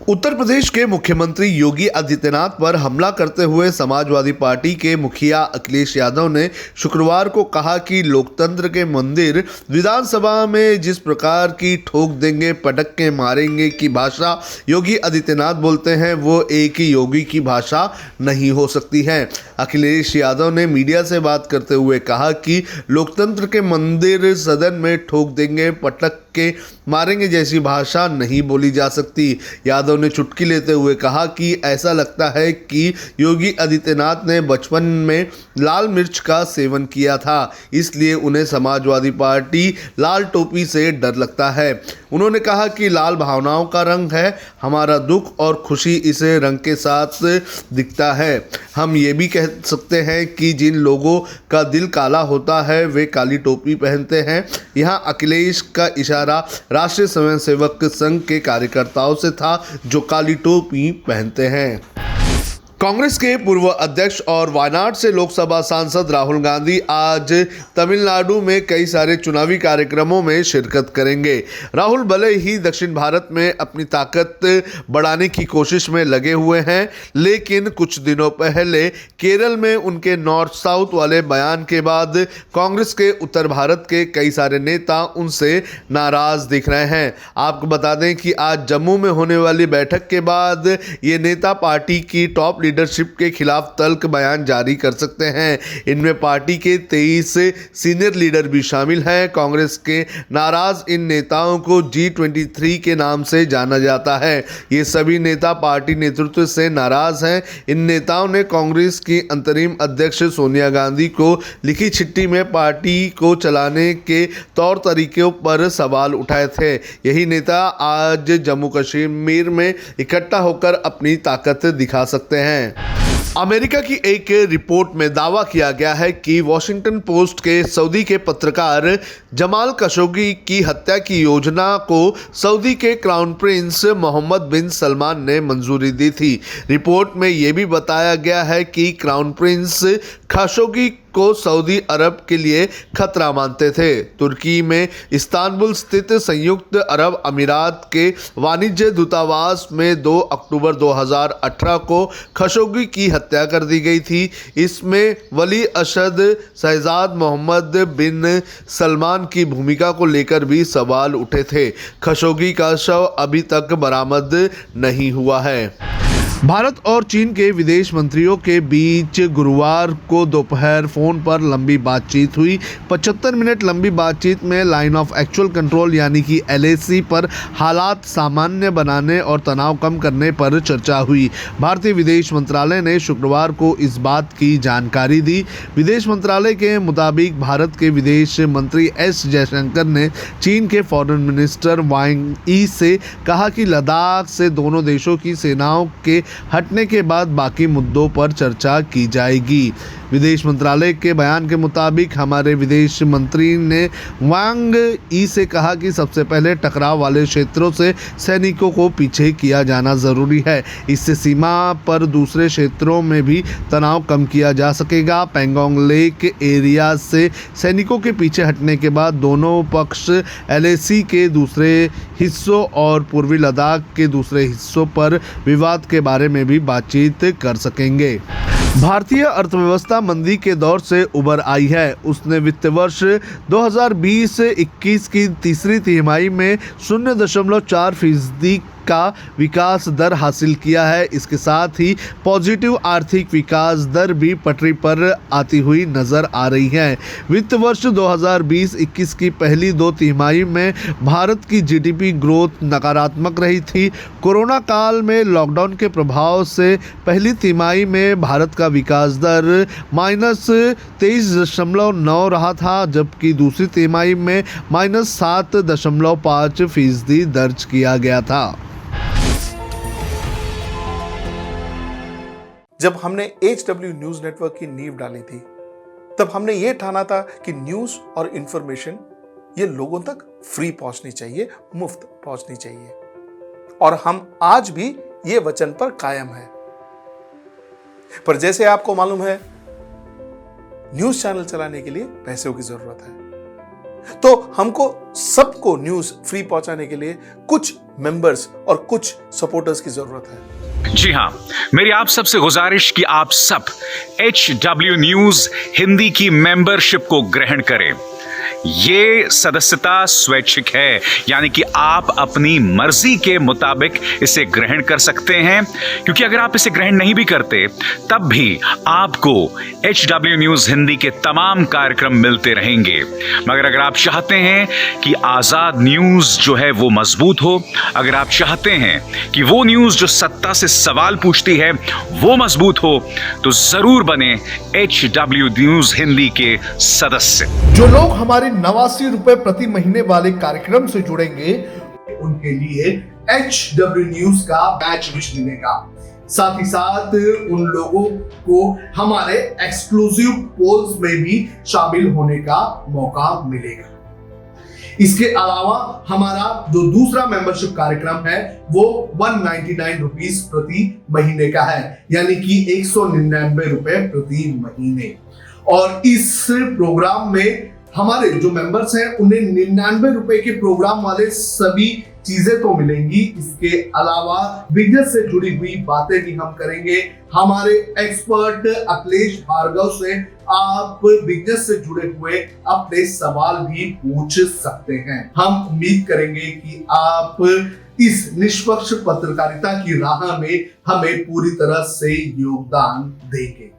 उत्तर प्रदेश के मुख्यमंत्री योगी आदित्यनाथ पर हमला करते हुए समाजवादी पार्टी के मुखिया अखिलेश यादव ने शुक्रवार को कहा कि लोकतंत्र के मंदिर विधानसभा में जिस प्रकार की ठोक देंगे पटक के मारेंगे की भाषा योगी आदित्यनाथ बोलते हैं वो एक ही योगी की भाषा नहीं हो सकती है। अखिलेश यादव ने मीडिया से बात करते हुए कहा कि लोकतंत्र के मंदिर सदन में ठोक देंगे पटक के मारेंगे जैसी भाषा नहीं बोली जा सकती। यादव ने चुटकी लेते हुए कहा कि ऐसा लगता है कि योगी आदित्यनाथ ने बचपन में लाल मिर्च का सेवन किया था, इसलिए उन्हें समाजवादी पार्टी लाल टोपी से डर लगता है। उन्होंने कहा कि लाल भावनाओं का रंग है, हमारा दुख और खुशी इसे रंग के साथ दिखता है। हम ये भी कह सकते हैं कि जिन लोगों का दिल काला होता है वे काली टोपी पहनते हैं। यहाँ अखिलेश का इशारा राष्ट्रीय स्वयंसेवक संघ के कार्यकर्ताओं से था जो काली टोपी पहनते हैं। कांग्रेस के पूर्व अध्यक्ष और वायनाड से लोकसभा सांसद राहुल गांधी आज तमिलनाडु में कई सारे चुनावी कार्यक्रमों में शिरकत करेंगे। राहुल भले ही दक्षिण भारत में अपनी ताकत बढ़ाने की कोशिश में लगे हुए हैं, लेकिन कुछ दिनों पहले केरल में उनके नॉर्थ साउथ वाले बयान के बाद कांग्रेस के उत्तर भारत के कई सारे नेता उनसे नाराज दिख रहे हैं। आपको बता दें कि आज जम्मू में होने वाली बैठक के बाद ये नेता पार्टी की टॉप लीडरशिप के खिलाफ तल्ख बयान जारी कर सकते हैं। इनमें पार्टी के 23 सीनियर लीडर भी शामिल हैं। कांग्रेस के नाराज इन नेताओं को G23 के नाम से जाना जाता है। ये सभी नेता पार्टी नेतृत्व से नाराज हैं। इन नेताओं ने कांग्रेस की अंतरिम अध्यक्ष सोनिया गांधी को लिखी चिट्ठी में पार्टी को चलाने के तौर तरीकों पर सवाल उठाए थे। यही नेता आज जम्मू कश्मीर में इकट्ठा होकर अपनी ताकत दिखा सकते हैं। अमेरिका की एक रिपोर्ट में दावा किया गया है कि वॉशिंगटन पोस्ट के सऊदी के पत्रकार जमाल खशोगी की हत्या की योजना को सऊदी के क्राउन प्रिंस मोहम्मद बिन सलमान ने मंजूरी दी थी। रिपोर्ट में यह भी बताया गया है कि क्राउन प्रिंस खशोगी को सऊदी अरब के लिए खतरा मानते थे। तुर्की में इस्तांबुल स्थित संयुक्त अरब अमीरात के वाणिज्य दूतावास में 2 अक्टूबर 2018 को खशोगी की हत्या कर दी गई थी। इसमें वली अशद शहजाद मोहम्मद बिन सलमान की भूमिका को लेकर भी सवाल उठे थे। खशोगी का शव अभी तक बरामद नहीं हुआ है। भारत और चीन के विदेश मंत्रियों के बीच गुरुवार को दोपहर फोन पर लंबी बातचीत हुई। 75 मिनट लंबी बातचीत में लाइन ऑफ एक्चुअल कंट्रोल यानी कि LAC पर हालात सामान्य बनाने और तनाव कम करने पर चर्चा हुई। भारतीय विदेश मंत्रालय ने शुक्रवार को इस बात की जानकारी दी। विदेश मंत्रालय के मुताबिक भारत के विदेश मंत्री S जयशंकर ने चीन के फॉरेन मिनिस्टर वांग यी से कहा कि लद्दाख से दोनों देशों की सेनाओं के हटने के बाद बाकी मुद्दों पर चर्चा की जाएगी। विदेश मंत्रालय के बयान के मुताबिक हमारे विदेश मंत्री ने वांग यी से कहा कि सबसे पहले टकराव वाले क्षेत्रों से सैनिकों को पीछे किया जाना ज़रूरी है। इससे सीमा पर दूसरे क्षेत्रों में भी तनाव कम किया जा सकेगा। पैंगोंग लेक एरिया से सैनिकों के पीछे हटने के बाद दोनों पक्ष LAC के दूसरे हिस्सों और पूर्वी लद्दाख के दूसरे हिस्सों पर विवाद के बारे में भी बातचीत कर सकेंगे। भारतीय अर्थव्यवस्था मंदी के दौर से उबर आई है। उसने वित्त वर्ष 2020-21 की तीसरी तिमाही में 0.4% का विकास दर हासिल किया है। इसके साथ ही पॉजिटिव आर्थिक विकास दर भी पटरी पर आती हुई नजर आ रही है। वित्त वर्ष 2020-21 की पहली 2 तिमाही में भारत की GDP ग्रोथ नकारात्मक रही थी। कोरोना काल में लॉकडाउन के प्रभाव से पहली तिमाही में भारत का विकास दर -23.9 रहा था, जबकि दूसरी तिमाही में -7.5% दर्ज किया गया था। जब हमने HW न्यूज नेटवर्क की नींव डाली थी, तब हमने ये ठाना था कि न्यूज और इंफॉर्मेशन ये लोगों तक फ्री पहुंचनी चाहिए, मुफ्त पहुंचनी चाहिए, और हम आज भी ये वचन पर कायम हैं। पर जैसे आपको मालूम है, न्यूज चैनल चलाने के लिए पैसों की जरूरत है। तो हमको सबको न्यूज फ्री पहुंचाने के लिए कुछ मेंबर्स और कुछ सपोर्टर्स की जरूरत है। जी हां, मेरी आप सबसे गुजारिश कि आप सब HW न्यूज हिंदी की मेंबरशिप को ग्रहण करें। ये सदस्यता स्वैच्छिक है, यानी कि आप अपनी मर्जी के मुताबिक इसे ग्रहण कर सकते हैं, क्योंकि अगर आप इसे ग्रहण नहीं भी करते तब भी आपको HW न्यूज हिंदी के तमाम कार्यक्रम मिलते रहेंगे। मगर अगर आप चाहते हैं कि आजाद न्यूज जो है वो मजबूत हो, अगर आप चाहते हैं कि वो न्यूज जो सत्ता से सवाल पूछती है वो मजबूत हो, तो जरूर बने HW न्यूज हिंदी के सदस्य। जो लोग हमारे 89 रुपए प्रति महीने वाले कार्यक्रम से जुड़ेंगे उनके लिए HW न्यूज का बैच विश मिलेगा। साथ ही साथ उन लोगों को हमारे एक्सक्लूसिव पोल्स में भी शामिल होने का मौका मिलेगा। इसके अलावा हमारा जो दूसरा मेंबरशिप कार्यक्रम है वो 199 रुपीस प्रति महीने का है, यानी कि 199 रुपए प्रति महीने। और इस प्रोग्राम में हमारे जो मेंबर्स हैं उन्हें 99 रुपए के प्रोग्राम वाले सभी चीजें तो मिलेंगी। इसके अलावा बिजनेस से जुड़ी हुई बातें भी हम करेंगे। हमारे एक्सपर्ट अखिलेश भार्गव से आप बिजनेस से जुड़े हुए अपने सवाल भी पूछ सकते हैं। हम उम्मीद करेंगे कि आप इस निष्पक्ष पत्रकारिता की राह में हमें पूरी तरह से योगदान देंगे।